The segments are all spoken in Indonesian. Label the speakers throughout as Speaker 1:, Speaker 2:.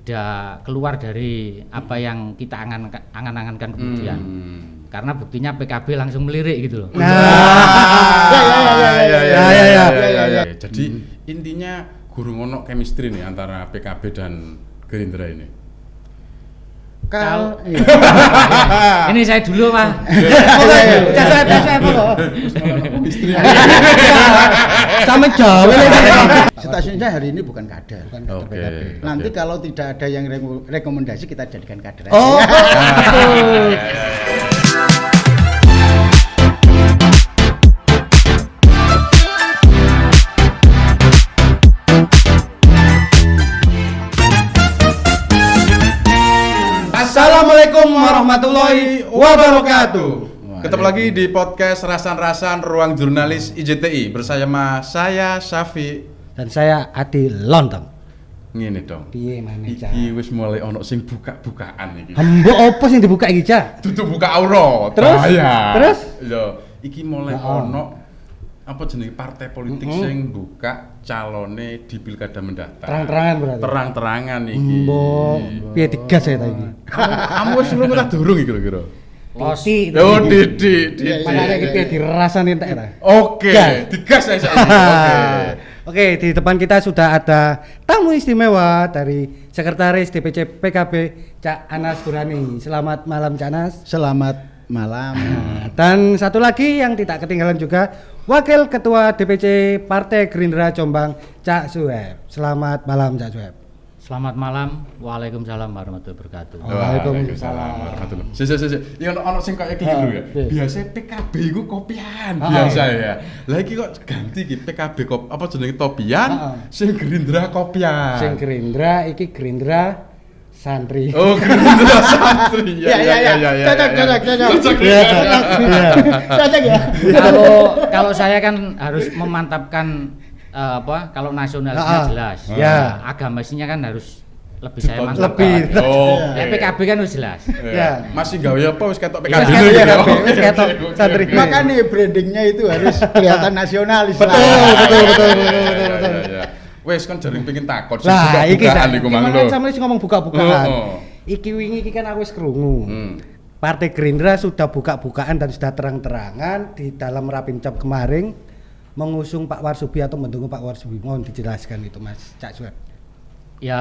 Speaker 1: tidak keluar dari apa yang kita angan-angankan kemudian. Karena buktinya PKB langsung melirik gitu loh.
Speaker 2: Ya. Jadi intinya gurung ono chemistry nih antara PKB dan Gerindra ini.
Speaker 1: Ini saya dulu Pak.
Speaker 3: Sama jauh. Stasiunnya hari ini bukan kader.
Speaker 2: Oke.
Speaker 3: Nanti kalau tidak ada yang rekomendasi kita jadikan kader.
Speaker 4: Oh, Assalamualaikum warahmatullahi wabarakatuh.
Speaker 2: Ketemu lagi di podcast Rasan-Rasan Ruang Jurnalis IJTI bersama saya Syafi
Speaker 4: Dan saya Adi Lontong.
Speaker 2: ngene dong.
Speaker 4: Piye maneh, Cak?
Speaker 2: Iki wis mulai ono sing buka-bukaan iki.
Speaker 4: Mbok opo sing dibuka iki, Cak?
Speaker 2: Dudu buka aura.
Speaker 4: Terus?
Speaker 2: Bahaya.
Speaker 4: Terus?
Speaker 2: Yo, iki mulai ono apa jenenge partai politik sing buka calone di pilkada mendatang.
Speaker 4: Terang-terangan berarti.
Speaker 2: Terang-terangan iki.
Speaker 4: Mbok piye digas ya ta iki?
Speaker 2: Kamu wis lunga ta durung iki kira-kira?
Speaker 4: Losi.
Speaker 2: Oh, Didi.
Speaker 4: Makanya iki dirasani entek ta.
Speaker 2: Oke, digas saya Oke.
Speaker 4: Oke, di depan kita sudah ada tamu istimewa dari Sekretaris DPC PKB Cak Anas Burhani. Selamat malam Cak Anas.
Speaker 3: Selamat malam.
Speaker 4: Dan satu lagi yang tidak ketinggalan juga Wakil Ketua DPC Partai Gerindra Jombang Cak Suheb. Selamat malam Cak Suheb.
Speaker 1: Selamat malam. Waalaikumsalam warahmatullahi wabarakatuh.
Speaker 4: Waalaikumsalam
Speaker 2: warahmatullahi. Sik. Yang ono sing kaya iki lho ya. Biasa PKB iku kopian
Speaker 4: Ah,
Speaker 2: biasa ya. Lah iki kok ganti iki PKB apa jenenge topian, sing Gerindra kopian.
Speaker 4: Sing Gerindra iki Gerindra santri.
Speaker 2: Oh, Gerindra santri. Ya.
Speaker 3: Cocok ya.
Speaker 1: Kalau saya kan harus memantapkan kalau nasionalisnya jelas.
Speaker 4: Ya.
Speaker 1: Agamasinya kan harus lebih saya mantapkan.
Speaker 4: Lebih.
Speaker 2: Oh.
Speaker 1: PKB kan harus jelas.
Speaker 4: Ya.
Speaker 2: Masih gawe apa wis ketok PKB
Speaker 4: Wis
Speaker 2: dulu
Speaker 4: ketok
Speaker 2: ya.
Speaker 4: PKB, wis ketok santri.
Speaker 3: Makanya brandingnya itu harus kelihatan nasionalis.
Speaker 4: Betul.
Speaker 2: Ya. Wes kan jaring pengin takon sing
Speaker 4: Lah iki
Speaker 2: buka-bukaan iku mang lho.
Speaker 4: sampe sing ngomong buka-bukaan.
Speaker 2: Oh.
Speaker 4: Iki wingi iki kan aku wis krungu. Partai Gerindra sudah buka-bukaan dan sudah terang-terangan di dalam Rapimcap kemarin mengusung Pak Warsubi atau mendukung Pak Warsubi. Mohon dijelaskan itu Mas Cak Suheb.
Speaker 1: Ya,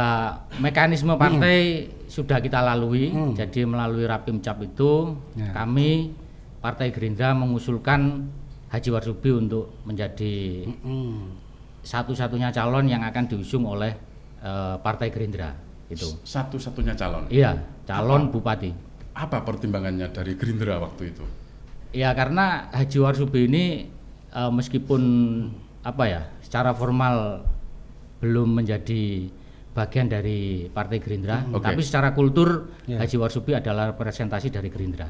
Speaker 1: mekanisme partai sudah kita lalui. Jadi melalui Rapimcap itu kami Partai Gerindra mengusulkan Haji Warsubi untuk menjadi satu-satunya calon yang akan diusung oleh Partai Gerindra itu.
Speaker 2: Satu-satunya calon.
Speaker 1: Iya, calon bupati.
Speaker 2: Apa pertimbangannya dari Gerindra waktu itu?
Speaker 1: Ya karena Haji Warsubi ini meskipun secara formal belum menjadi bagian dari Partai Gerindra, tapi secara kultur Haji Warsubi adalah representasi dari Gerindra.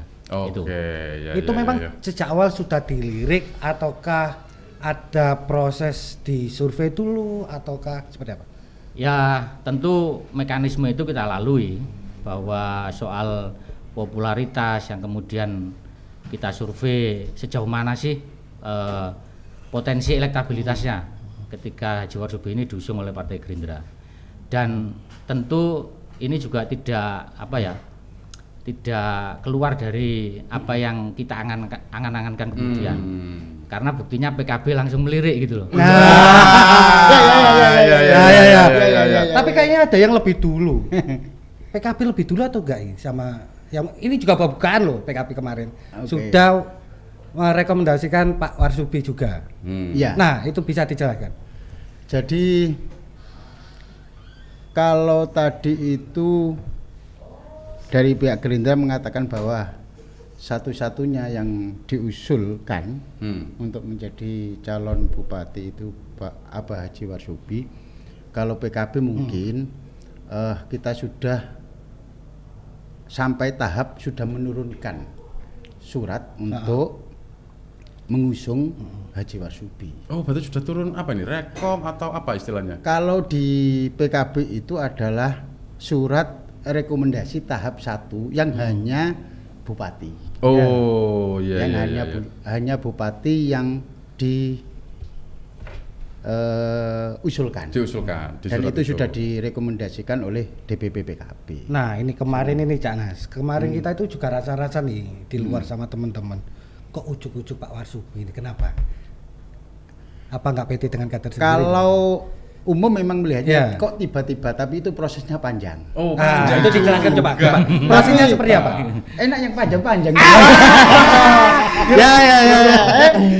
Speaker 4: Itu memang sejak awal sudah dilirik ataukah ada proses di survei dulu ataukah seperti apa?
Speaker 1: Ya tentu mekanisme itu kita lalui, bahwa soal popularitas yang kemudian kita survei sejauh mana sih potensi elektabilitasnya ketika Haji Warsubi ini diusung oleh Partai Gerindra. Dan tentu ini juga tidak keluar dari apa yang kita angan-angankan kemudian. Karena buktinya PKB langsung melirik gitu loh.
Speaker 4: Tapi kayaknya ada yang lebih dulu. PKB lebih dulu atau enggak ini sama yang ini juga bukaan loh PKB kemarin. Sudah merekomendasikan Pak Warsubi juga.
Speaker 3: Ya.
Speaker 4: Nah, itu bisa dijelaskan.
Speaker 3: Jadi kalau tadi itu dari pihak Gerindra mengatakan bahwa satu-satunya yang diusulkan untuk menjadi calon bupati itu Pak Abah Haji Warsubi. Kalau PKB mungkin kita sudah sampai tahap sudah menurunkan surat untuk mengusung Haji Warsubi.
Speaker 2: Oh, berarti sudah turun apa nih? Rekom atau apa istilahnya?
Speaker 3: Kalau di PKB itu adalah surat rekomendasi tahap 1 yang hanya bupati.
Speaker 2: Oh,
Speaker 3: hanya bupati yang di usulkan.
Speaker 2: Diusulkan.
Speaker 3: Dan itu sudah direkomendasikan oleh DPP PKB.
Speaker 4: Nah, ini kemarin ini Cak Nas. Kemarin kita itu juga rasa-rasa nih di luar sama teman-teman. Kok ujuk-ujuk Pak Warsubhi ini kenapa? Apa nggak PT dengan kader sendiri?
Speaker 3: Kalau umum memang melihatnya
Speaker 4: Ya.
Speaker 3: kok tiba-tiba, tapi itu prosesnya panjang.
Speaker 2: Oh,
Speaker 4: Nah,
Speaker 2: panjang
Speaker 4: itu dijelaskan coba.
Speaker 2: juga.
Speaker 4: Prosesnya seperti apa?
Speaker 3: Enak yang panjang-panjang.
Speaker 4: Ya.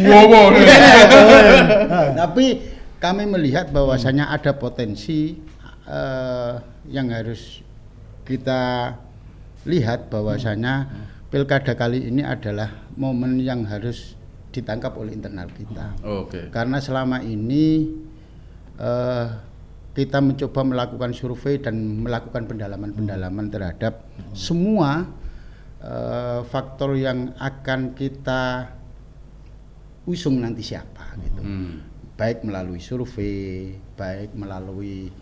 Speaker 2: Wow.
Speaker 3: Tapi kami melihat bahwasanya ada potensi yang harus kita lihat bahwasanya pilkada kali ini adalah momen yang harus ditangkap oleh internal kita.
Speaker 2: Oke.
Speaker 3: Karena selama ini kita mencoba melakukan survei dan melakukan pendalaman terhadap semua faktor yang akan kita usung nanti siapa gitu. Baik melalui survei, baik melalui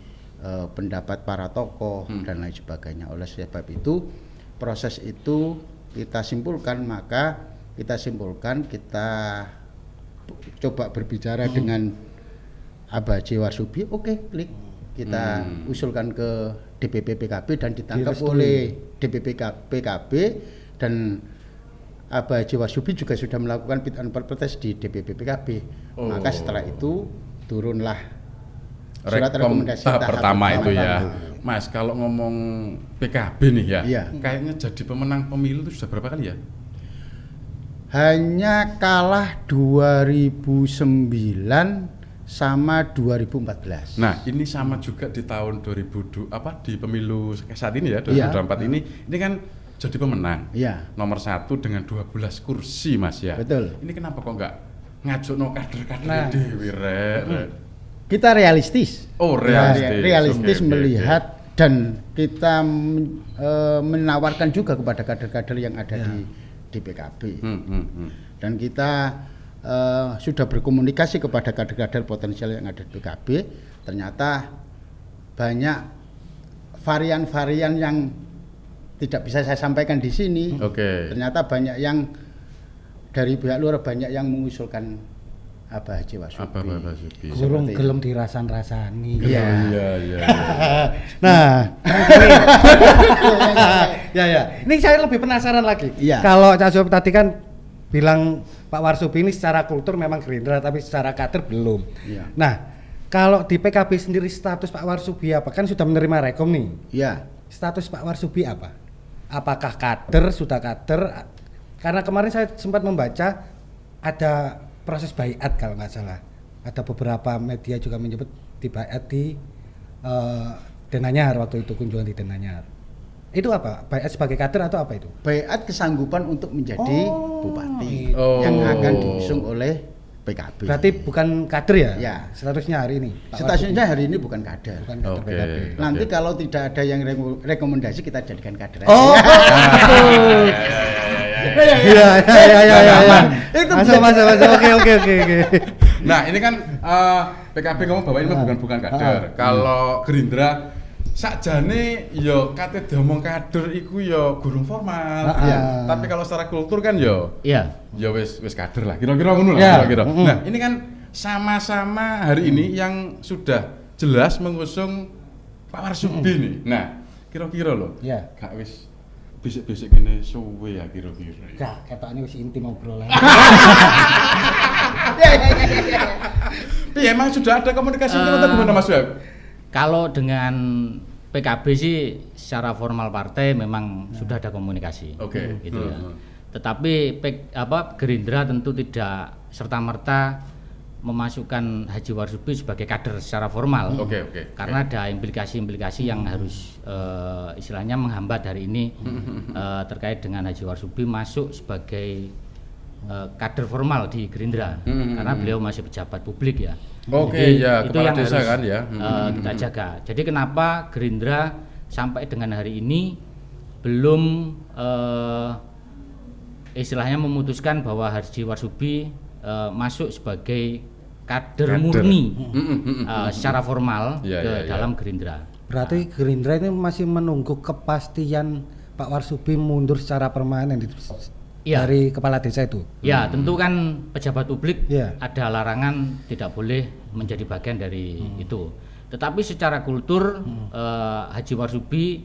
Speaker 3: pendapat para tokoh dan lain sebagainya. Oleh sebab itu proses itu kita simpulkan, kita coba berbicara dengan Abah Haji Warsubhi, oke, klik. Kita usulkan ke DPP PKB dan ditangkap oleh DPP PKB, dan Abah Haji Warsubhi juga sudah melakukan fit and proper test di DPP PKB. Maka setelah itu turunlah surat rekomendasi
Speaker 2: tahap pertama itu ya.
Speaker 3: itu.
Speaker 2: Mas, kalau ngomong PKB nih ya,
Speaker 3: Iya.
Speaker 2: kayaknya jadi pemenang pemilu itu sudah berapa kali ya?
Speaker 3: Hanya kalah 2009 sama 2014.
Speaker 2: Nah, ini sama juga di tahun 2002 di pemilu saat ini ya,
Speaker 3: Iya.
Speaker 2: 2024 ini kan jadi pemenang.
Speaker 3: Iya.
Speaker 2: Nomor 1 dengan 12 kursi, Mas ya.
Speaker 3: Betul.
Speaker 2: Ini kenapa kok enggak ngajukno kader-kader
Speaker 4: Nah.
Speaker 2: dhewe rek?
Speaker 3: Kita realistis.
Speaker 2: Oh, realistis.
Speaker 3: Realistis
Speaker 2: Oke.
Speaker 3: melihat dan kita menawarkan juga kepada kader-kader yang ada di PKB. Dan kita sudah berkomunikasi kepada kader-kader potensial yang ada di PKB. Ternyata banyak varian-varian yang tidak bisa saya sampaikan di sini.
Speaker 2: Oke.
Speaker 3: Ternyata banyak yang dari pihak luar, banyak yang mengusulkan Abah Haji Warsubhi.
Speaker 2: Abah Warsubhi.
Speaker 4: Kurung
Speaker 3: Seperti
Speaker 4: gelem dirasani.
Speaker 3: Iya.
Speaker 2: Iya.
Speaker 4: Nah, ya. Ini saya lebih penasaran lagi.
Speaker 3: Iya.
Speaker 4: Kalau Cak Sob tadi kan bilang Pak Warsubhi ini secara kultur memang Gerindra, tapi secara kader belum.
Speaker 3: Iya.
Speaker 4: Nah, kalau di PKB sendiri status Pak Warsubhi apa? Kan sudah menerima rekom nih.
Speaker 3: Iya.
Speaker 4: Status Pak Warsubhi apa? Apakah kader, sudah kader? Karena kemarin saya sempat membaca ada proses baiat kalau nggak salah. Ada beberapa media juga menyebut di baiat di Denanyar waktu itu, kunjungan di Denanyar. Itu apa? Baiat sebagai kader atau apa itu?
Speaker 3: Baiat kesanggupan untuk menjadi bupati
Speaker 2: Oh.
Speaker 3: yang akan diusung oleh PKB.
Speaker 4: Berarti bukan kader ya?
Speaker 3: Ya.
Speaker 4: Statusnya hari ini. Pak
Speaker 3: Statusnya hari ini bukan kader.
Speaker 4: Warsubhi. Bukan kader
Speaker 2: Oke.
Speaker 4: PKB.
Speaker 3: Nanti kalau tidak ada yang rekomendasi, kita jadikan kader.
Speaker 4: Oh, betul. Iya.
Speaker 3: Itu
Speaker 4: Masuk. Oke.
Speaker 2: Nah, ini kan PKB ngomong bahwa ini bukan kader. Kalau Gerindra sakjane ya kate diomong kader iku ya gurung formal.
Speaker 3: Iya.
Speaker 2: Tapi kalau secara kultur kan ya wis kader lah. Kira-kira ngono lah,
Speaker 4: Ya.
Speaker 2: kira-kira. Nah, ini kan sama-sama hari ini yang sudah jelas mengusung Pak Warsubhi nih. Nah, kira-kira loh.
Speaker 4: Ya.
Speaker 2: Gak wis bisik-bisik kene suwe ya kira-kira.
Speaker 4: Gak, ketoknya wis intim obrolan.
Speaker 2: Tapi emang sudah ada komunikasi itu atau gimana Mas Web?
Speaker 1: Kalau dengan PKB sih secara formal partai memang sudah ada komunikasi.
Speaker 2: Oke.
Speaker 1: Gitu ya. Tetapi Gerindra tentu tidak serta-merta memasukkan Haji Warsubhi sebagai kader secara formal.
Speaker 2: Oke.
Speaker 1: Karena ada implikasi-implikasi yang harus istilahnya menghambat hari ini terkait dengan Haji Warsubhi masuk sebagai kader formal di Gerindra. Karena beliau masih pejabat publik ya.
Speaker 2: Oke,
Speaker 1: Jadi,
Speaker 2: ya,
Speaker 1: itu
Speaker 2: kepala
Speaker 1: yang
Speaker 2: desa
Speaker 1: harus
Speaker 2: kan ya.
Speaker 1: kita jaga. Jadi kenapa Gerindra sampai dengan hari ini belum istilahnya memutuskan bahwa Haji Warsubhi masuk sebagai kader murni secara formal
Speaker 2: Ya.
Speaker 1: dalam Gerindra.
Speaker 4: Berarti Gerindra ini masih menunggu kepastian Pak Warsubhi mundur secara permanen
Speaker 1: Iya.
Speaker 4: dari kepala desa itu.
Speaker 1: Ya, tentu kan pejabat publik
Speaker 4: Iya.
Speaker 1: ada larangan tidak boleh menjadi bagian dari itu. Tetapi secara kultur Haji Warsubi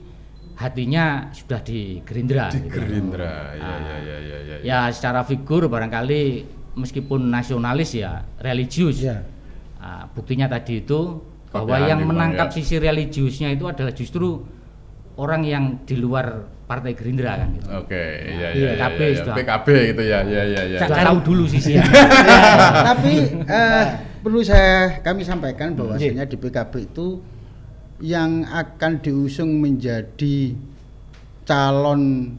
Speaker 1: hatinya sudah di Gerindra.
Speaker 2: Di
Speaker 1: gitu.
Speaker 2: Gerindra, ya.
Speaker 1: Ya, secara figur barangkali meskipun nasionalis ya religius.
Speaker 4: Iya.
Speaker 1: Buktinya tadi itu bahwa
Speaker 2: Padahal
Speaker 1: yang
Speaker 2: memang
Speaker 1: menangkap
Speaker 2: ya.
Speaker 1: sisi religiusnya itu adalah justru orang yang di luar Partai Gerindra kan gitu.
Speaker 2: Oke, iya.
Speaker 1: PKB sudah.
Speaker 2: PKB gitu ya.
Speaker 1: Sudah tahu dulu sisinya.
Speaker 3: Tapi perlu kami sampaikan bahwasanya di PKB itu yang akan diusung menjadi calon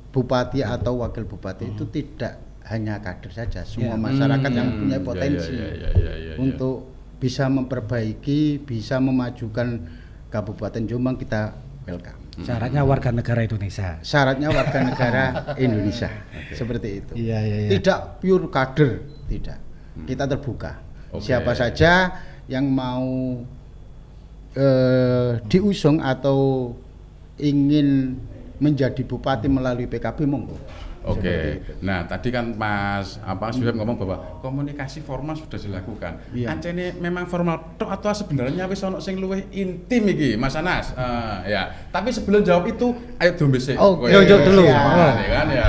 Speaker 3: bupati atau wakil bupati itu tidak hanya kader saja, semua masyarakat yang punya potensi untuk bisa memperbaiki, bisa memajukan Kabupaten Jombang kita welcome.
Speaker 4: Syaratnya warga negara Indonesia.
Speaker 3: Syaratnya warga negara Indonesia, seperti itu.
Speaker 4: Iya.
Speaker 3: Tidak pure kader, tidak. Kita terbuka.
Speaker 2: Oke.
Speaker 3: Siapa saja yang mau diusung atau ingin menjadi bupati melalui PKB monggo.
Speaker 2: Oke. Nah, tadi kan Mas Suhaib ngomong bahwa komunikasi formal sudah dilakukan.
Speaker 3: Iya.
Speaker 2: Ancene memang formal tok atau sebenarnya wis ono sing luwih intim iki, Mas Anas. Ya. Tapi sebelum jawab itu, ayo dombe sik.
Speaker 3: Oke.
Speaker 4: Jawab dulu.
Speaker 2: Kan ya.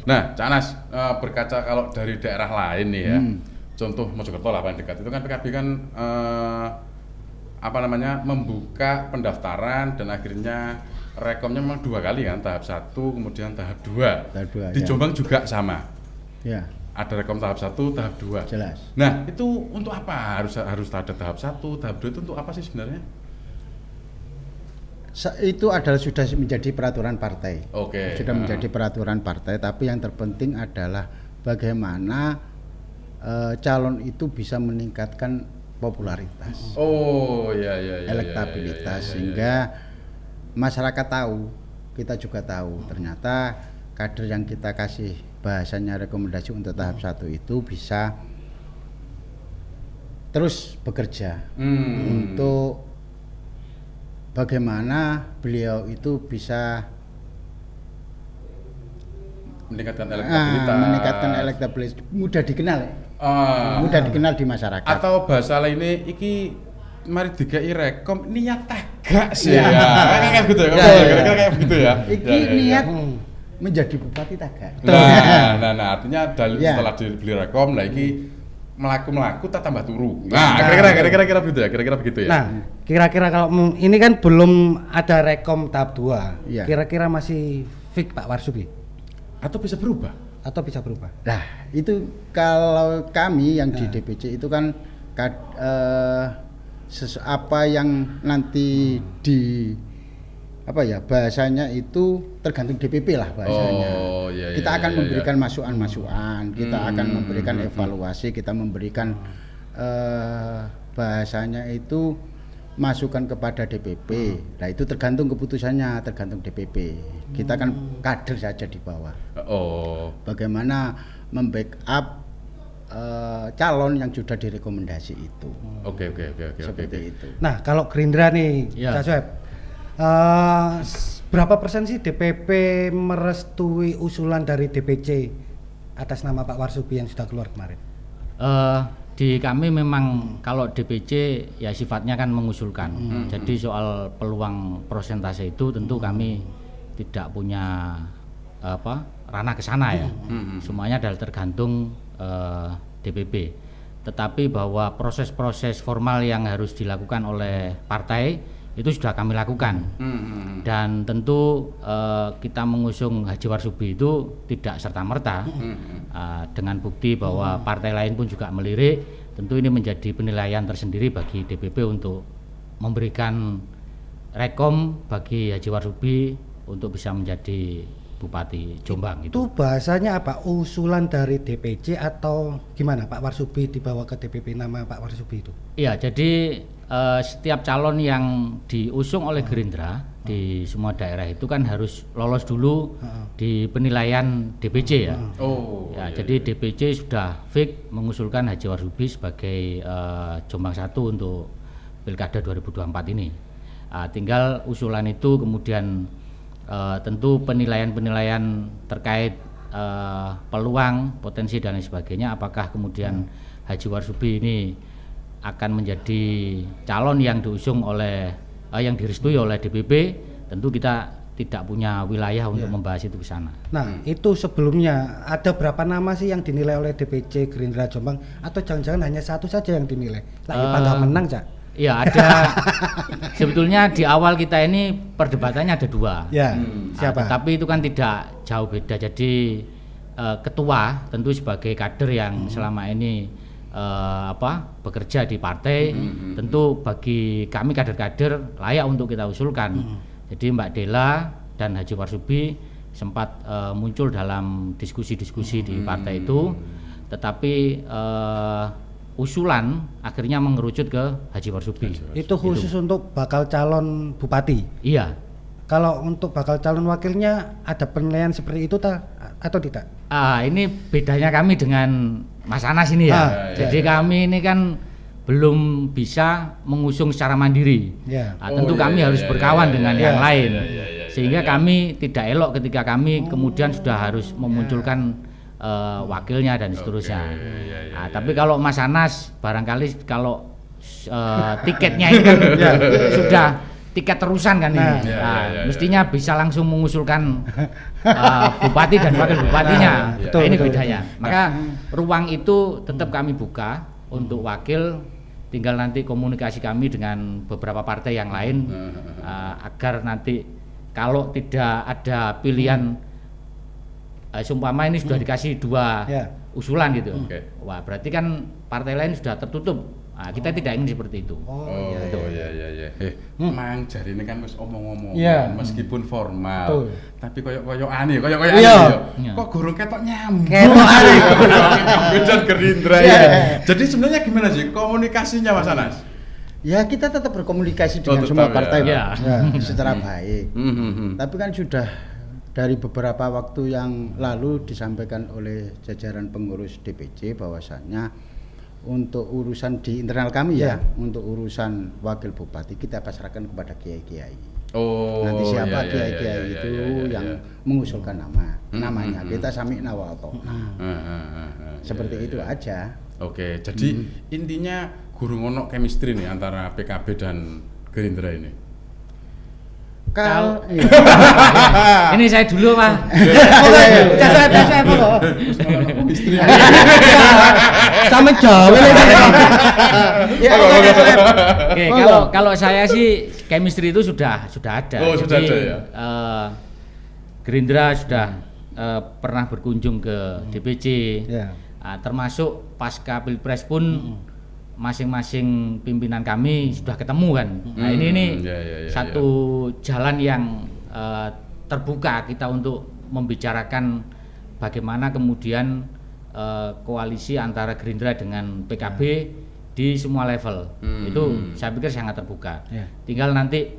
Speaker 2: Nah, Cak Anas, berkaca kalau dari daerah lain nih ya. Contoh Mojokerto lah paling dekat. Itu kan PKB kan membuka pendaftaran dan akhirnya rekomnya memang 2 kali kan, tahap 1 kemudian tahap 2.
Speaker 3: Tahap dua,
Speaker 2: Di
Speaker 3: ya.
Speaker 2: Jombang juga sama.
Speaker 3: Ya,
Speaker 2: Ada rekom tahap 1, tahap 2.
Speaker 3: jelas.
Speaker 2: Nah, itu untuk apa? Harus ada tahap 1, tahap 2 itu untuk apa sih sebenarnya?
Speaker 3: Itu adalah sudah menjadi peraturan partai.
Speaker 2: Oke.
Speaker 3: Sudah menjadi peraturan partai, tapi yang terpenting adalah bagaimana calon itu bisa meningkatkan popularitas,
Speaker 2: Oh, ya.
Speaker 3: elektabilitas, sehingga masyarakat tahu, kita juga tahu ternyata kader yang kita kasih bahasanya rekomendasi untuk tahap 1 itu bisa terus bekerja untuk bagaimana beliau itu bisa meningkatkan elektabilitas, mudah dikenal, mudah dikenal di masyarakat.
Speaker 2: Atau bahasa lainnya iki mari dikai rekom niat tegak sih
Speaker 3: Iya.
Speaker 2: ya. Kayak gitu ya.
Speaker 3: Iya.
Speaker 2: Kira-kira kayak begitu ya.
Speaker 3: Iki niat menjadi bupati tagak.
Speaker 2: Nah, artinya
Speaker 3: Ya.
Speaker 2: setelah dibeli rekom lah iki melaku tak tambah turu. Nah, kira-kira begitu ya. Kira-kira begitu ya.
Speaker 4: Nah, kira-kira kalau ini kan belum ada rekom tahap 2.
Speaker 3: Iya.
Speaker 4: Kira-kira masih fix Pak Warsubi
Speaker 2: Atau bisa berubah?
Speaker 4: atau bisa berubah?
Speaker 3: Nah, itu kalau kami yang di DPC itu kan apa yang nanti bahasanya itu tergantung DPP lah bahasanya.
Speaker 2: Oh, iya,
Speaker 3: kita akan
Speaker 2: iya.
Speaker 3: memberikan masukan-masukan, kita akan memberikan evaluasi, kita memberikan bahasanya itu masukan kepada DPP. Nah, itu tergantung keputusannya, tergantung DPP. Kita kan kader saja di bawah.
Speaker 2: Oh.
Speaker 3: Bagaimana membackup calon yang sudah direkomendasi itu.
Speaker 2: Oke.
Speaker 3: Seperti itu.
Speaker 4: Nah, kalau Gerindra nih,
Speaker 1: Ya.
Speaker 4: Cak Suhaib, berapa persen sih DPP merestui usulan dari DPC atas nama Pak Warsubi yang sudah keluar kemarin?
Speaker 1: Di kami memang kalau DPC ya sifatnya kan mengusulkan. Jadi soal peluang persentase itu tentu kami tidak punya ranah ke sana ya. Semuanya adalah tergantung DPP. Tetapi bahwa proses-proses formal yang harus dilakukan oleh partai itu sudah kami lakukan. Dan tentu kita mengusung Haji Warsubi itu tidak serta-merta dengan bukti bahwa partai lain pun juga melirik. Tentu ini menjadi penilaian tersendiri bagi DPP untuk memberikan rekom bagi Haji Warsubi untuk bisa menjadi Bupati Jombang
Speaker 4: Itu bahasanya apa? Usulan dari DPC atau gimana Pak Warsubi dibawa ke DPP nama Pak Warsubi itu?
Speaker 1: Iya, jadi setiap calon yang diusung oleh Gerindra di semua daerah itu kan harus lolos dulu di penilaian DPC ya.
Speaker 2: Oh.
Speaker 1: Ya,
Speaker 2: iya,
Speaker 1: jadi
Speaker 2: iya.
Speaker 1: DPC sudah fix mengusulkan Haji Warsubi sebagai Jombang 1 untuk Pilkada 2024 ini. Tinggal usulan itu kemudian tentu penilaian-penilaian terkait peluang, potensi dan lain sebagainya, apakah kemudian Haji Warsubi ini akan menjadi calon yang diusung oleh yang direstui oleh DPP, tentu kita tidak punya wilayah untuk membahas itu ke sana.
Speaker 4: Nah, itu sebelumnya ada berapa nama sih yang dinilai oleh DPC Gerindra Jombang, atau jangan-jangan hanya satu saja yang dinilai? Lagi nggak menang, Cak?
Speaker 1: Iya, ada. Sebetulnya di awal kita ini perdebatannya ada 2.
Speaker 4: Ya, siapa?
Speaker 1: Tapi itu kan tidak jauh beda. Jadi ketua tentu sebagai kader yang selama ini bekerja di partai, tentu bagi kami kader-kader layak untuk kita usulkan. Jadi Mbak Della dan Haji Warsubi sempat muncul dalam diskusi-diskusi di partai itu, tetapi usulan akhirnya mengerucut ke Haji Warsubi.
Speaker 4: Itu khusus untuk bakal calon bupati.
Speaker 1: Iya.
Speaker 4: Kalau untuk bakal calon wakilnya ada penilaian seperti itu atau tidak?
Speaker 1: Ini bedanya kami dengan Mas Anas ini ya. Jadi kami ini kan belum bisa mengusung secara mandiri. Tentu kami harus berkawan dengan yang lain. Sehingga kami tidak elok ketika kami kemudian sudah harus memunculkan wakilnya dan seterusnya. Tapi kalau Mas Anas barangkali kalau tiketnya ini kan sudah tiket terusan kan ini. Mestinya bisa langsung mengusulkan bupati dan wakil bupatinya. Ini bedanya. Maka ruang itu tetap kami buka untuk wakil, tinggal nanti komunikasi kami dengan beberapa partai yang lain agar nanti kalau tidak ada pilihan seumpama ini sudah dikasih 2 usulan gitu. Wah, berarti kan partai lain sudah tertutup. Kita tidak ingin seperti itu.
Speaker 2: Mang jari ini kan wis omong-omong, meskipun formal, tapi koyok-koyokan kok gurung ketok nyambung. Ketok Gerindra ya. Jadi sebenarnya gimana sih komunikasinya Mas Anas?
Speaker 3: Ya, kita tetap berkomunikasi dengan semua partai secara
Speaker 2: Hmm.
Speaker 3: baik. Tapi kan sudah dari beberapa waktu yang lalu disampaikan oleh jajaran pengurus DPC bahwasannya untuk urusan di internal kami untuk urusan wakil bupati kita pasrahkan kepada kiai-kiai. Nanti siapa kiai-kiai itu yang mengusulkan namanya kita sami'na wa ata'na. Seperti itu aja.
Speaker 2: Oke, jadi intinya gurung ono chemistry nih antara PKB dan Gerindra ini.
Speaker 1: Ini saya dulu Pak.
Speaker 4: Sama jauh.
Speaker 1: Oke, kalau saya sih chemistry itu sudah ada.
Speaker 2: Sudah ada ya.
Speaker 1: Gerindra sudah pernah berkunjung ke DPC. Termasuk pasca Pilpres pun masing-masing pimpinan kami sudah ketemu kan. Nah ini satu jalan yang terbuka kita untuk membicarakan bagaimana kemudian koalisi antara Gerindra dengan PKB di semua level. Itu saya pikir sangat terbuka. Tinggal nanti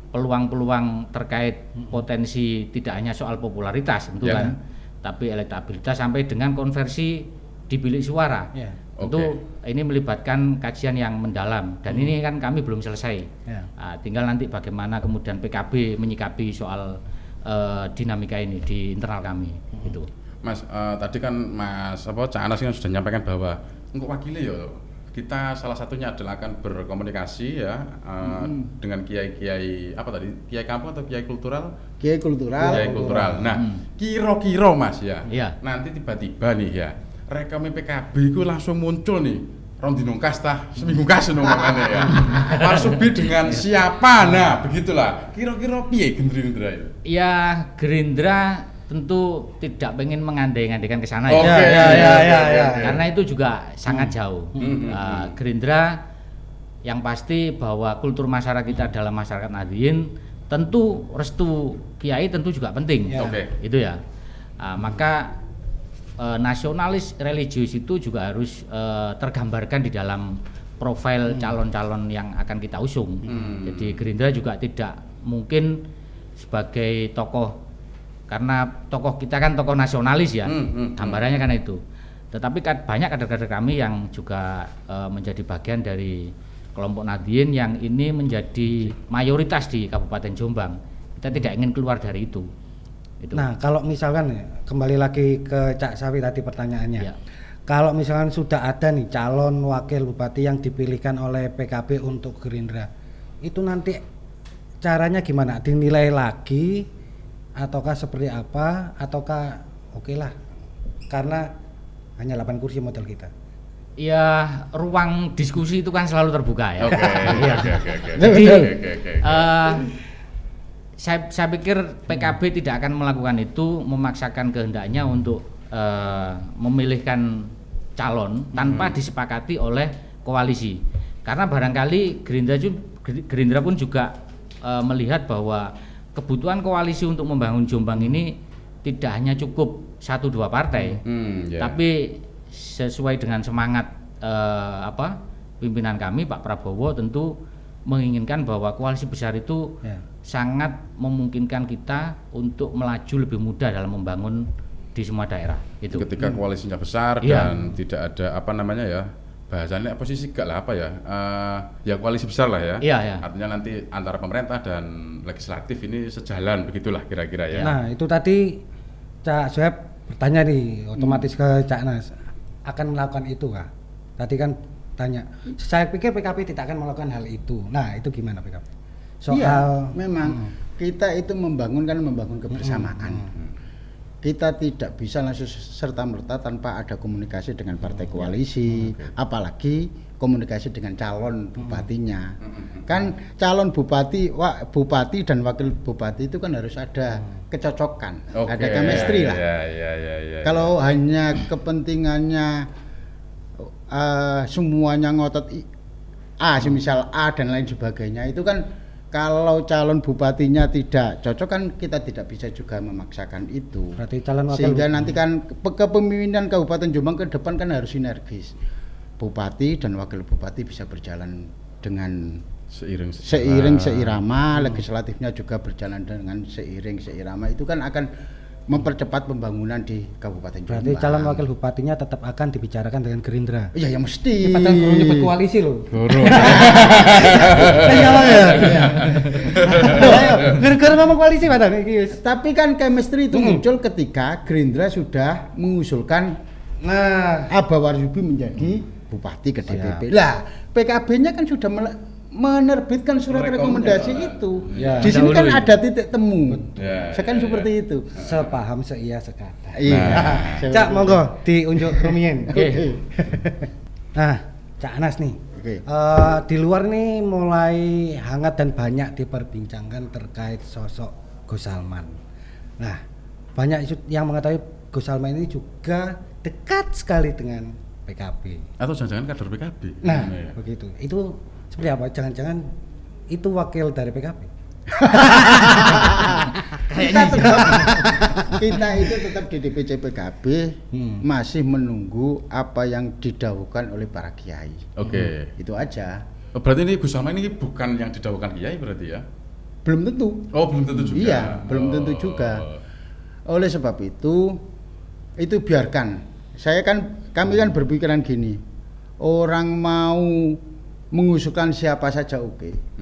Speaker 1: peluang-peluang terkait potensi tidak hanya soal popularitas tentu kan, tapi elektabilitas sampai dengan konversi di bilik suara. Tentu ini melibatkan kajian yang mendalam dan ini kan kami belum selesai. Tinggal nanti bagaimana kemudian PKB menyikapi soal dinamika ini di internal kami. Gitu.
Speaker 2: Mas, tadi kan Cak Anas kan sudah menyampaikan bahwa untuk wakilnya kita salah satunya adalah akan berkomunikasi dengan kiai-kiai kiai kampung atau kiai kultural?
Speaker 3: Kiai kultural.
Speaker 2: Nah, kira-kira Mas nanti tiba-tiba nih rekomnya PKB itu langsung muncul nih Rondino Kasta seminggu kas namanya Warsubi dengan siapa? Nah begitulah kira-kira piye Gerindra itu?
Speaker 1: Ya Gerindra tentu tidak pengen mengandai-andaikan ke sana karena itu juga sangat jauh. Gerindra yang pasti bahwa kultur masyarakat kita dalam masyarakat Nahdliyin tentu restu kiai tentu juga penting. Itu ya. Maka nasionalis religius itu juga harus tergambarkan di dalam profil calon-calon yang akan kita usung. Jadi Gerindra juga tidak mungkin sebagai tokoh, karena tokoh kita kan tokoh nasionalis ya, gambarannya kan itu. Tetapi banyak kader-kader kami yang juga menjadi bagian dari kelompok Nahdliyin yang ini menjadi mayoritas di Kabupaten Jombang. Kita tidak ingin keluar dari itu. Itu.
Speaker 4: Nah, kalau misalkan ya, kembali lagi ke Cak Sawi tadi pertanyaannya.
Speaker 1: Ya.
Speaker 4: Kalau misalkan sudah ada nih calon wakil bupati yang dipilihkan oleh PKB untuk Gerindra, itu nanti caranya gimana? Dinilai lagi ataukah seperti apa? Ataukah oke lah karena hanya 8 kursi modal kita?
Speaker 1: Ya, ruang diskusi itu kan selalu terbuka ya.
Speaker 2: Oke.
Speaker 1: Jadi saya pikir PKB tidak akan melakukan itu, memaksakan kehendaknya untuk memilihkan calon tanpa disepakati oleh koalisi. Karena barangkali Gerindra pun juga melihat bahwa kebutuhan koalisi untuk membangun Jombang ini tidak hanya cukup 1-2 partai, tapi sesuai dengan semangat pimpinan kami Pak Prabowo tentu menginginkan bahwa koalisi besar itu sangat memungkinkan kita untuk melaju lebih mudah dalam membangun di semua daerah. Itu.
Speaker 2: Ketika koalisinya besar dan tidak ada bahasanya posisi gak lah ya koalisi besar lah ya.
Speaker 1: Iya.
Speaker 2: Artinya nanti antara pemerintah dan legislatif ini sejalan begitulah kira-kira ya.
Speaker 4: Nah, itu tadi Cak Soeb bertanya nih otomatis ke Cak Nas, akan melakukan itu kah? Tadi kan tanya, saya pikir PKB tidak akan melakukan hal itu. Nah, itu gimana PKB?
Speaker 3: Soal memang kita itu membangun kebersamaan. Kita tidak bisa langsung serta-merta tanpa ada komunikasi dengan partai koalisi, apalagi komunikasi dengan calon bupatinya. Kan calon bupati dan wakil bupati itu kan harus ada kecocokan, ada chemistry lah. Kalau hanya kepentingannya semuanya ngotot semisal A dan lain sebagainya, itu kan kalau calon bupatinya tidak cocok kan kita tidak bisa juga memaksakan itu.
Speaker 4: Berarti calon wakil
Speaker 3: sehingga nanti kan kepemimpinan Kabupaten Jombang ke depan kan harus sinergis. Bupati dan wakil bupati bisa berjalan dengan seiring seirama, legislatifnya juga berjalan dengan seiring seirama. Itu kan akan mempercepat pembangunan di Kabupaten Jombang.
Speaker 4: Berarti calon wakil bupatinya tetap akan dibicarakan dengan Gerindra.
Speaker 3: Iya, ya mesti.
Speaker 4: Padahal guru nyebut koalisi loh.
Speaker 2: Guru.
Speaker 4: Gara-gara ngomong koalisi padahal.
Speaker 3: Tapi kan chemistry itu muncul ketika Gerindra sudah mengusulkan Aba Warshubi menjadi bupati ke DPP. Lah, PKB-nya kan sudah menerbitkan surat rekomendasi itu. Di sini kan ada titik temu. Sekarang seperti itu.
Speaker 4: Sepaham seia sekata.
Speaker 3: Iya.
Speaker 4: Cak, monggo diunjuk rumien. Oke. Nah, Cak Anas nih. Di luar nih mulai hangat dan banyak diperbincangkan terkait sosok Gus Salman. Nah, banyak yang mengetahui Gus Salman ini juga dekat sekali dengan PKB.
Speaker 2: Atau jangan-jangan kader PKB.
Speaker 4: Nah, begitu. Itu seperti apa? Jangan-jangan itu wakil dari PKB?
Speaker 3: Kita itu tetap di DPC PKB masih menunggu apa yang didahulukan oleh para kiai. Itu aja.
Speaker 2: Berarti ini Gus Salman ini bukan yang didahulukan kiai berarti ya?
Speaker 3: Belum tentu.
Speaker 2: Belum tentu juga.
Speaker 3: Iya, belum tentu juga. Oleh sebab itu biarkan. Kami kan berpikiran gini. Orang mau mengusulkan siapa saja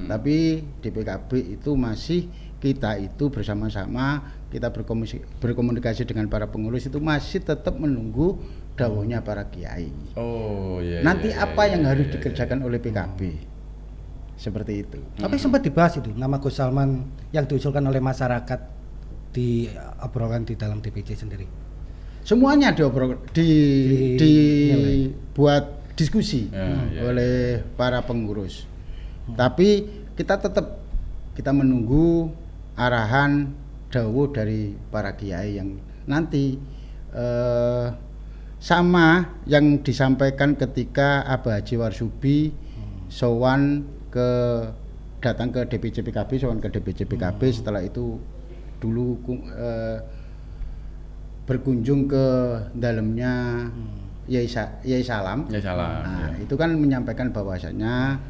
Speaker 3: tapi di PKB itu masih kita itu bersama-sama kita berkomunikasi dengan para pengurus itu masih tetap menunggu dawuhnya para kiai. Nanti apa yang harus dikerjakan oleh PKB seperti itu.
Speaker 4: Tapi sempat dibahas itu nama Gus Salman yang diusulkan oleh masyarakat di obrolan di dalam DPC sendiri.
Speaker 3: Semuanya dibuat diskusi oleh para pengurus. Tapi kita tetap menunggu arahan dawuh dari para kiai yang nanti sama yang disampaikan ketika Aba Haji Warshubi datang ke DPC PKB, setelah itu dulu berkunjung ke dalamnya Yai Salam. Itu kan menyampaikan bahwasanya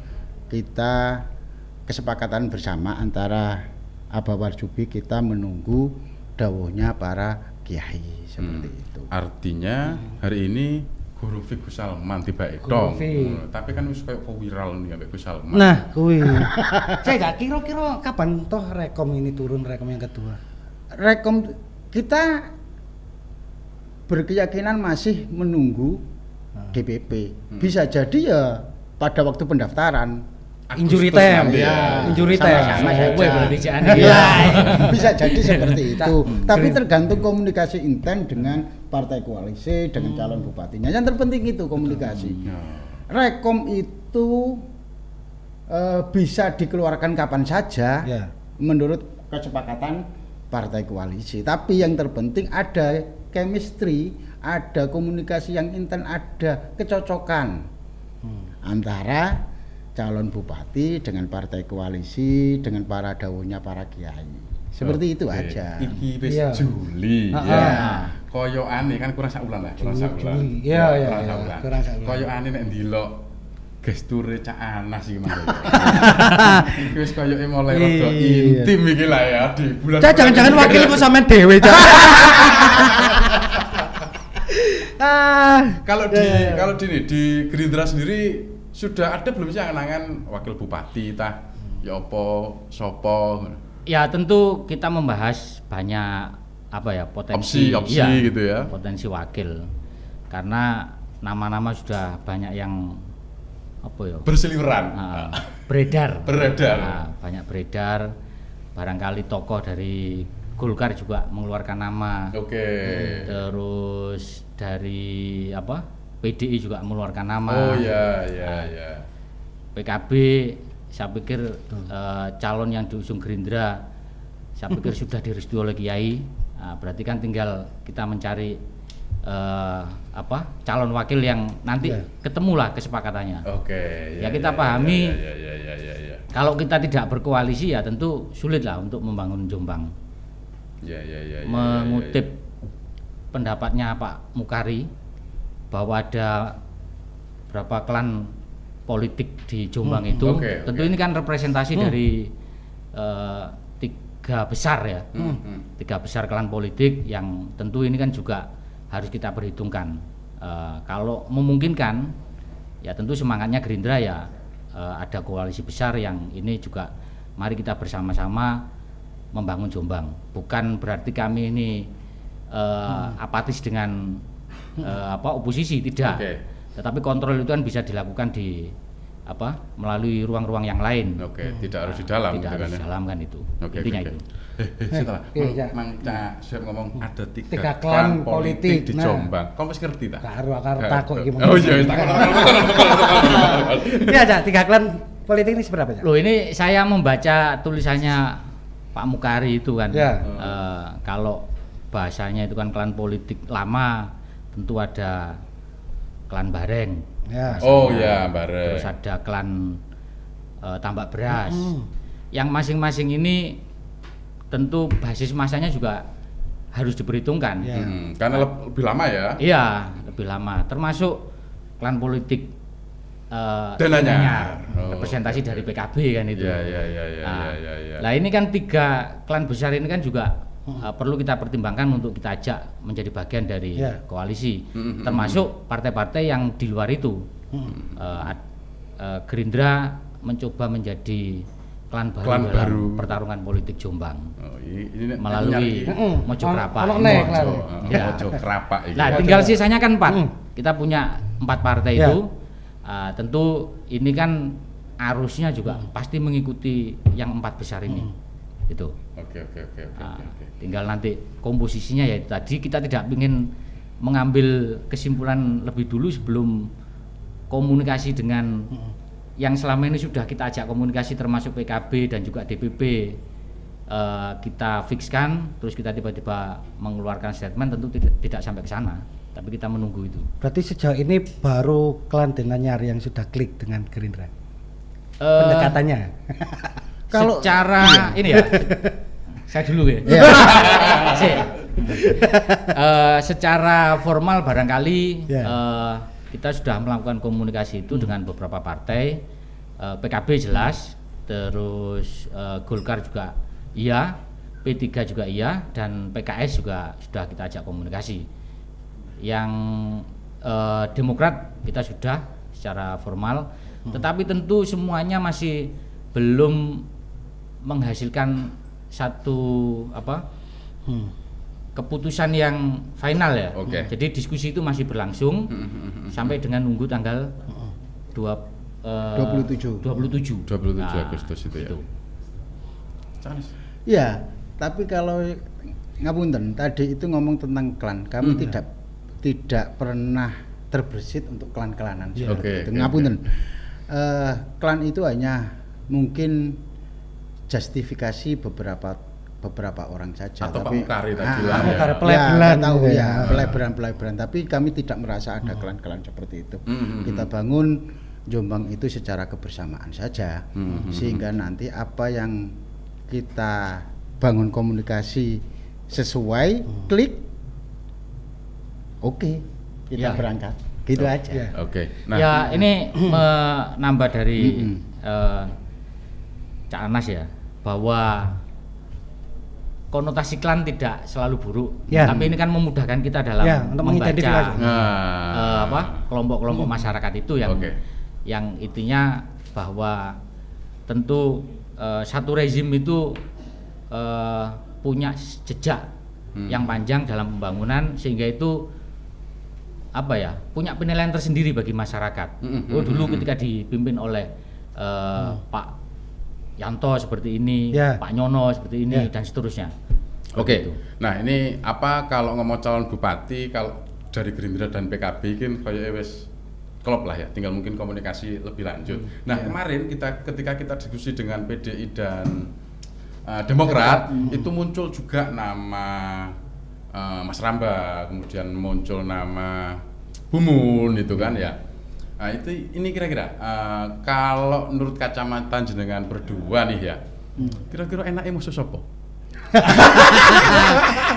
Speaker 3: kita kesepakatan bersama antara Aba Warshubi kita menunggu dawuhnya para kiai seperti itu.
Speaker 2: Artinya hari ini Guru Gus Salman tiba dong. Tapi kan wis kayak viral nih ambek Gus Salman.
Speaker 4: Nah, kuwi. Saya gak kira-kira kapan toh rekom ini turun, rekom yang kedua.
Speaker 3: Rekom kita berkeyakinan masih menunggu DPP. Bisa jadi ya pada waktu pendaftaran
Speaker 4: injury time
Speaker 3: ya,
Speaker 4: injury time
Speaker 3: sama
Speaker 4: saja.
Speaker 3: Bisa jadi seperti itu. Tapi tergantung komunikasi intens dengan partai koalisi, dengan calon bupatinya. Yang terpenting itu komunikasi. Rekom itu bisa dikeluarkan kapan saja menurut kesepakatan partai koalisi. Tapi yang terpenting ada chemistry, ada komunikasi yang intens, ada kecocokan antara calon bupati dengan partai koalisi, dengan para dawuhnya para kiai. Seperti itu aja.
Speaker 2: Iki wis Juli ya. Koyokane kan kurang sak wulan lah, kurang sak wulan.
Speaker 4: Iya.
Speaker 2: Koyokane nek ndelok gesture Cak Anas iki mah. Iki wis koyoke mulai rada intim iki lah ya di bulan.
Speaker 4: Cak jangan-jangan wakilku sampean dhewe, Cak.
Speaker 2: Kalau di Gerindra sendiri sudah ada belum sih angan-angan wakil bupati tah ya apa sopo?
Speaker 1: Ya tentu kita membahas banyak potensi
Speaker 2: opsi gitu ya.
Speaker 1: Potensi wakil. Karena nama-nama sudah banyak yang
Speaker 2: berseliweran.
Speaker 1: Beredar.
Speaker 2: Banyak
Speaker 1: beredar. Barangkali tokoh dari Golkar juga mengeluarkan nama. Terus dari PDI juga mengeluarkan nama. PKB saya pikir calon yang diusung Gerindra saya pikir sudah direstui oleh Kiai. Berarti kan tinggal kita mencari calon wakil yang nanti ketemulah kesepakatannya. Kita pahami. Kalau kita tidak berkoalisi ya tentu sulit lah untuk membangun Jombang. Mengutip pendapatnya Pak Mukari bahwa ada berapa klan politik di Jombang itu, tentu ini kan representasi dari 3 besar ya, 3 besar klan politik yang tentu ini kan juga harus kita perhitungkan. Kalau memungkinkan, ya tentu semangatnya Gerindra ya ada koalisi besar yang ini juga mari kita bersama-sama membangun Jombang. Bukan berarti kami ini apatis dengan oposisi, tidak. Tetapi kontrol itu kan bisa dilakukan di melalui ruang-ruang yang lain.
Speaker 2: Tidak harus di dalam.
Speaker 1: Tidak harus di dalam kan itu. Intinya itu.
Speaker 2: Setelah Mang Cak Syed ngomong ada 3 klan politik di Jombang. Kamu wis ngerti ta?
Speaker 4: Karo takok iki.
Speaker 2: Oh iya, takok.
Speaker 4: Iya, Cak, 3 klan politik ini seberapa, Cak?
Speaker 1: Loh, ini saya membaca tulisannya Pak Mukari itu kan. Kalau bahasanya itu kan klan politik lama, tentu ada klan Bareng.
Speaker 2: Bareng.
Speaker 1: Terus ada klan Tambak Beras. Yang masing-masing ini tentu basis masanya juga harus diperhitungkan.
Speaker 2: Karena lebih lama ya.
Speaker 1: Iya, lebih lama. Termasuk klan politik
Speaker 2: Denanyar.
Speaker 1: Representasi dari PKB kan itu.
Speaker 2: Iya.
Speaker 1: Nah, ini kan 3 klan besar ini kan juga perlu kita pertimbangkan untuk kita ajak menjadi bagian dari koalisi, termasuk partai-partai yang di luar itu. Gerindra mencoba menjadi klan baru dalam pertarungan politik Jombang melalui Mojo Krapak.
Speaker 2: Mojo Krapak.
Speaker 1: Nah, tinggal sisanya kan 4. Kita punya 4 partai itu. Tentu ini kan arusnya juga pasti mengikuti yang 4 besar ini. Itu.
Speaker 2: Oke.
Speaker 1: Tinggal nanti komposisinya ya tadi kita tidak ingin mengambil kesimpulan lebih dulu sebelum komunikasi dengan yang selama ini sudah kita ajak komunikasi termasuk PKB dan juga DPP kita fikskan, terus kita tiba-tiba mengeluarkan statement, tentu tidak sampai ke sana, tapi kita menunggu itu.
Speaker 4: Berarti sejauh ini baru klan Denanyar yang sudah klik dengan Gerindra pendekatannya.
Speaker 1: Kalau secara ini ya, saya dulu ya. Secara formal barangkali kita sudah melakukan komunikasi itu dengan beberapa partai. PKB jelas, terus Golkar juga iya, P3 juga iya, dan PKS juga sudah kita ajak komunikasi. Yang Demokrat kita sudah secara formal, tetapi tentu semuanya masih belum menghasilkan satu keputusan yang final ya.
Speaker 2: Oke.
Speaker 1: Jadi diskusi itu masih berlangsung sampai dengan nunggu tanggal
Speaker 3: 27
Speaker 2: Agustus itu ya. Canis.
Speaker 3: Ya, tapi kalau ngapunten tadi itu ngomong tentang klan, kami tidak pernah terbersit untuk klan-klanan seperti itu. Ngapunten. Klan itu hanya mungkin justifikasi beberapa orang saja,
Speaker 2: atau
Speaker 3: tapi
Speaker 2: pamukari tadi lah ya.
Speaker 4: Pelebelan
Speaker 3: tahu
Speaker 4: gitu
Speaker 3: ya, peleberan, tapi kami tidak merasa ada klan-klan seperti itu. Kita bangun Jombang itu secara kebersamaan saja, sehingga nanti apa yang kita bangun komunikasi sesuai, klik, oke, kita berangkat, gitu aja.
Speaker 2: Oke.
Speaker 1: Nah, ya ini menambah dari Cak Anas ya, bahwa konotasi klan tidak selalu buruk, tapi ini kan memudahkan kita dalam
Speaker 4: untuk
Speaker 1: membaca kelompok-kelompok masyarakat itu yang intinya bahwa tentu satu rezim itu punya jejak yang panjang dalam pembangunan, sehingga itu punya penilaian tersendiri bagi masyarakat. Dulu ketika dipimpin oleh Pak Yanto seperti ini, Pak Nyono seperti ini, dan seterusnya.
Speaker 2: Oke. Nah, ini kalau ngomong calon bupati, kalau dari Gerindra dan PKB kan kayak wes klop lah ya, tinggal mungkin komunikasi lebih lanjut. Nah, kemarin ketika kita diskusi dengan PDI dan Demokrat, itu muncul juga nama Mas Ramba, kemudian muncul nama Bumun itu kan ya. Nah, ini kira-kira kalau menurut kacamata jenengan berdua nih ya, kira-kira enaknya musuh sopo?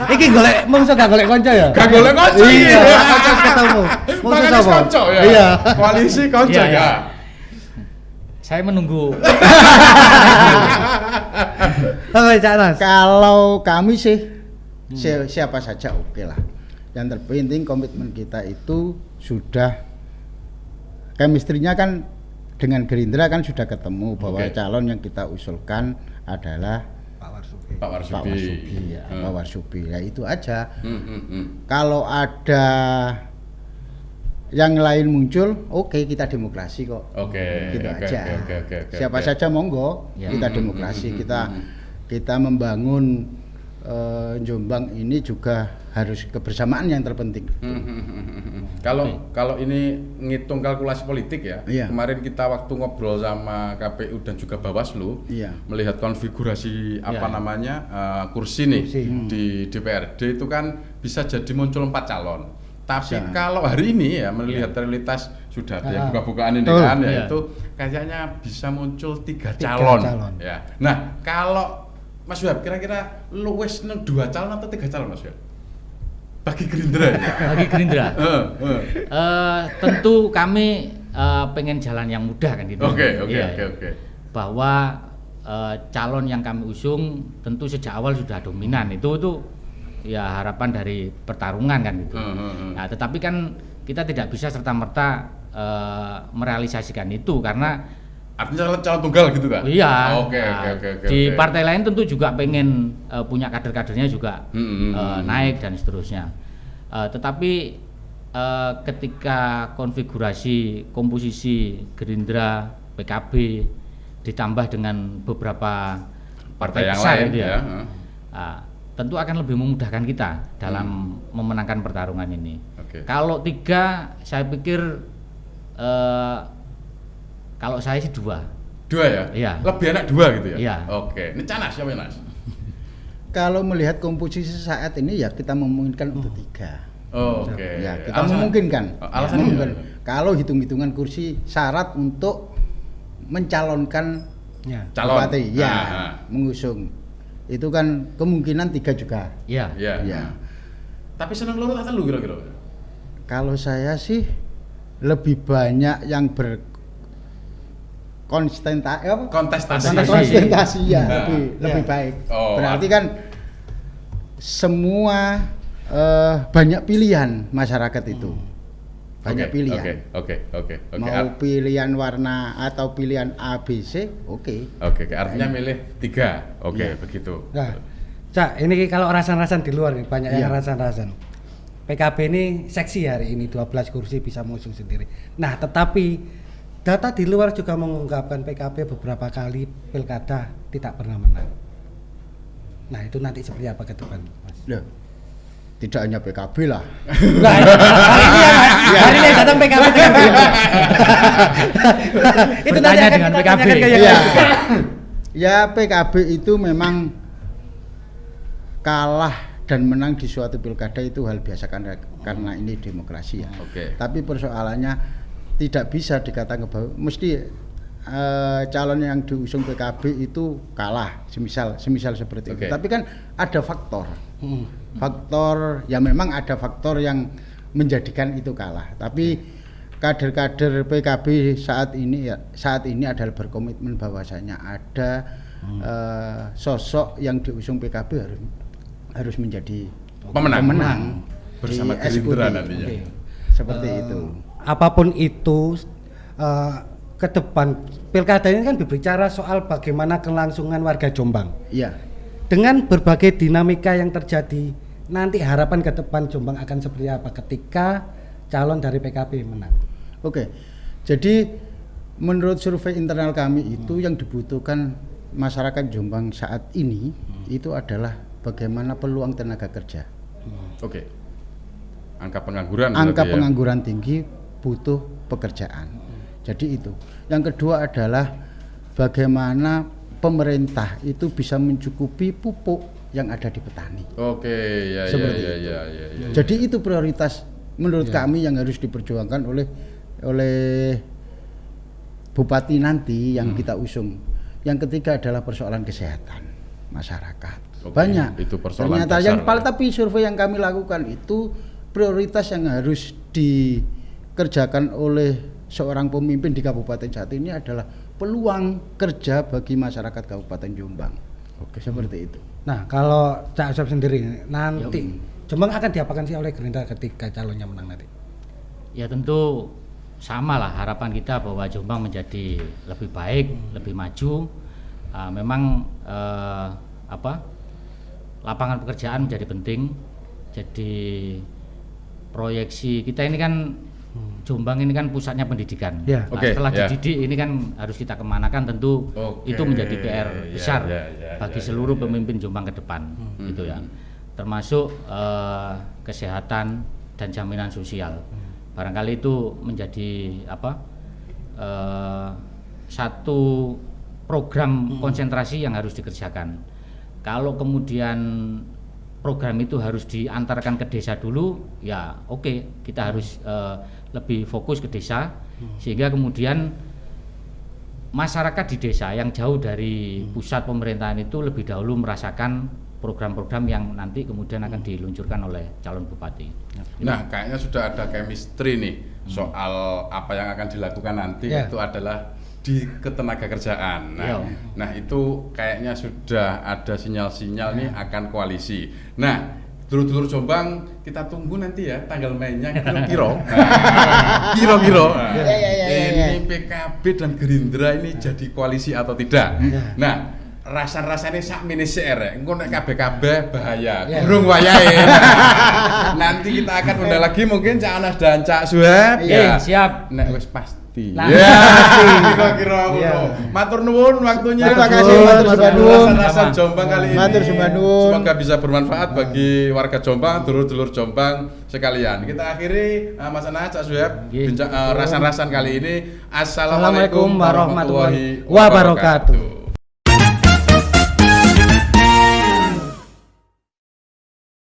Speaker 4: Iki golek mungsuh gak golek kanca ya?
Speaker 2: Gak golek kanca.
Speaker 4: Iya, kanca ketemu. Musuh sapa?
Speaker 2: Iya. Koalisi kanca ya.
Speaker 1: Saya menunggu.
Speaker 3: Kalau kami sih siapa saja oke lah. Yang terpenting komitmen kita itu sudah, chemistry-nya kan dengan Gerindra kan sudah ketemu bahwa calon yang kita usulkan adalah Pak Warsubi. Ya itu aja. Kalau ada yang lain muncul, oke, kita demokrasi kok. Gitu aja. Siapa saja monggo, kita demokrasi. Kita membangun Jombang ini juga harus kebersamaan yang terpenting.
Speaker 2: Kalau ini ngitung kalkulasi politik ya, kemarin kita waktu ngobrol sama KPU dan juga Bawaslu, melihat konfigurasi kursi nih di DPRD itu kan bisa jadi muncul 4 calon. Tapi kalau hari ini ya melihat realitas sudah ada yang buka-bukaan ini kan ya, itu kayaknya bisa muncul 3 calon. Ya. Nah, kalau Mas Wahab kira-kira luwes nang 2 calon atau 3 calon Mas Wahab? Bagi Gerindra ya?
Speaker 1: Bagi Gerindra? Tentu kami pengen jalan yang mudah kan gitu.
Speaker 2: Oke.
Speaker 1: Bahwa calon yang kami usung tentu sejak awal sudah dominan, itu ya harapan dari pertarungan kan gitu. Nah, tetapi kan kita tidak bisa serta-merta merealisasikan itu karena
Speaker 2: artinya calon tunggal gitu kan?
Speaker 1: Iya.
Speaker 2: Oke.
Speaker 1: Di partai lain tentu juga pengen punya kader-kadernya juga naik dan seterusnya. Tetapi ketika konfigurasi komposisi Gerindra, PKB ditambah dengan beberapa
Speaker 2: partai yang
Speaker 1: besar
Speaker 2: lain
Speaker 1: gitu ya. Tentu akan lebih memudahkan kita dalam memenangkan pertarungan ini. Kalau 3, saya pikir kalau saya sih 2
Speaker 2: ya? Iya. Lebih enak 2 gitu ya?
Speaker 1: Iya.
Speaker 2: Oke. Ini Canas siapa Nas?
Speaker 3: Kalau melihat komposisi saat ini ya kita memungkinkan untuk 3.
Speaker 2: Oke.
Speaker 3: Ya, kita memungkinkan.
Speaker 2: Alasannya
Speaker 3: kalau hitung-hitungan kursi syarat untuk mencalonkan
Speaker 2: calon
Speaker 3: bupati, mengusung. Itu kan kemungkinan 3 juga.
Speaker 1: Iya.
Speaker 2: Tapi senang loro atau lu kira-kira?
Speaker 3: Kalau saya sih lebih banyak yang kontestasi ya, lebih baik. Berarti kan semua banyak pilihan masyarakat itu. Banyak pilihan.
Speaker 2: Oke.
Speaker 3: Mau pilihan warna atau pilihan A, B, C, oke.
Speaker 2: Artinya milih 3. Begitu.
Speaker 4: Nah, Cak, ini kalau rasan-rasan di luar nih, banyak yang rasan-rasan. PKB ini seksi hari ini 12 kursi bisa mengusung sendiri. Nah, tetapi data di luar juga mengungkapkan PKB beberapa kali pilkada tidak pernah menang. Nah, itu nanti seperti apa ke depan, Mas?
Speaker 3: Loh, tidak hanya PKB lah.
Speaker 4: Nah, hari ini yang datang PKB. Itu nanti akan
Speaker 1: dengan
Speaker 4: kita
Speaker 1: PKB.
Speaker 4: tanyakan ke
Speaker 3: Ya. Ya, PKB itu memang kalah dan menang di suatu pilkada itu hal biasa karena ini demokrasi ya.
Speaker 2: Oke.
Speaker 3: Tapi persoalannya tidak bisa dikatakan bahwa mesti calon yang diusung PKB itu kalah, semisal seperti itu. Tapi kan ada faktor. Faktor ya memang ada faktor yang menjadikan itu kalah. Tapi kader-kader PKB saat ini adalah berkomitmen bahwasanya ada sosok yang diusung PKB harus menjadi pemenang
Speaker 2: bersama
Speaker 3: di
Speaker 2: Gerindra
Speaker 3: SUD.
Speaker 2: nantinya.
Speaker 3: Seperti itu.
Speaker 4: Apapun itu ke depan pilkada ini kan berbicara soal bagaimana kelangsungan warga Jombang.
Speaker 3: Iya.
Speaker 4: Dengan berbagai dinamika yang terjadi, nanti harapan ke depan Jombang akan seperti apa ketika calon dari PKB menang?
Speaker 3: Oke. Jadi menurut survei internal kami itu yang dibutuhkan masyarakat Jombang saat ini itu adalah bagaimana peluang tenaga kerja.
Speaker 2: Oke. Angka pengangguran.
Speaker 3: Angka
Speaker 2: berarti ya?
Speaker 3: pengangguran tinggi, butuh pekerjaan. Jadi itu. Yang kedua adalah bagaimana pemerintah itu bisa mencukupi pupuk yang ada di petani.
Speaker 2: Oke, ya.
Speaker 3: Seperti itu. Jadi itu prioritas menurut kami yang harus diperjuangkan oleh bupati nanti yang kita usung. Yang ketiga adalah persoalan kesehatan masyarakat.
Speaker 2: Oke,
Speaker 3: Banyak.
Speaker 2: itu persoalan
Speaker 3: Ternyata
Speaker 2: dasar,
Speaker 3: tapi survei yang kami lakukan itu prioritas yang harus dikerjakan oleh seorang pemimpin di kabupaten saat ini adalah peluang kerja bagi masyarakat Kabupaten Jombang. Oke, seperti itu.
Speaker 4: Nah, kalau Cak Asep sendiri nanti Jombang akan diapakan sih oleh Gerindra ketika calonnya menang nanti?
Speaker 1: Ya tentu sama lah harapan kita bahwa Jombang menjadi lebih baik, lebih maju. Memang lapangan pekerjaan menjadi penting. Jadi proyeksi kita ini kan Jombang ini kan pusatnya pendidikan.
Speaker 4: Ya.
Speaker 1: Nah, setelah dididik ini kan harus kita kemanakan, tentu itu menjadi PR besar bagi seluruh pemimpin Jombang ke depan, gitu ya. Termasuk kesehatan dan jaminan sosial. Barangkali itu menjadi satu program konsentrasi yang harus dikerjakan. Kalau kemudian program itu harus diantarkan ke desa dulu, ya oke, kita harus lebih fokus ke desa, sehingga kemudian masyarakat di desa yang jauh dari pusat pemerintahan itu lebih dahulu merasakan program-program yang nanti kemudian akan diluncurkan oleh calon bupati.
Speaker 2: Nah, kayaknya sudah ada chemistry nih soal apa yang akan dilakukan nanti. Itu adalah di ketenagakerjaan. Nah, itu kayaknya sudah ada sinyal-sinyal nih akan koalisi. Nah, dulur-dulur Jombang kita tunggu nanti ya tanggal mainnya kira-kira. Ini PKB dan Gerindra ini jadi koalisi atau tidak. Nah, rasa-rasanya sak mini CR engko nek kabeh bahaya. Burung wayahe. Nanti kita akan undang lagi mungkin Cak Anas dan Cak Suhab.
Speaker 1: Siap.
Speaker 2: Nek wis pasti. Kira-kira ngono. Matur nuwun waktunya.
Speaker 3: Terima kasih matur nuwun.
Speaker 2: Rasa Jombang kali ini.
Speaker 3: Matur nuwun.
Speaker 2: Semoga bisa bermanfaat bagi warga Jombang, dulur-dulur Jombang sekalian. Kita akhiri Mas Anas, Cak Suhab, bincang rasan-rasan kali ini. Assalamualaikum warahmatullahi wabarakatuh.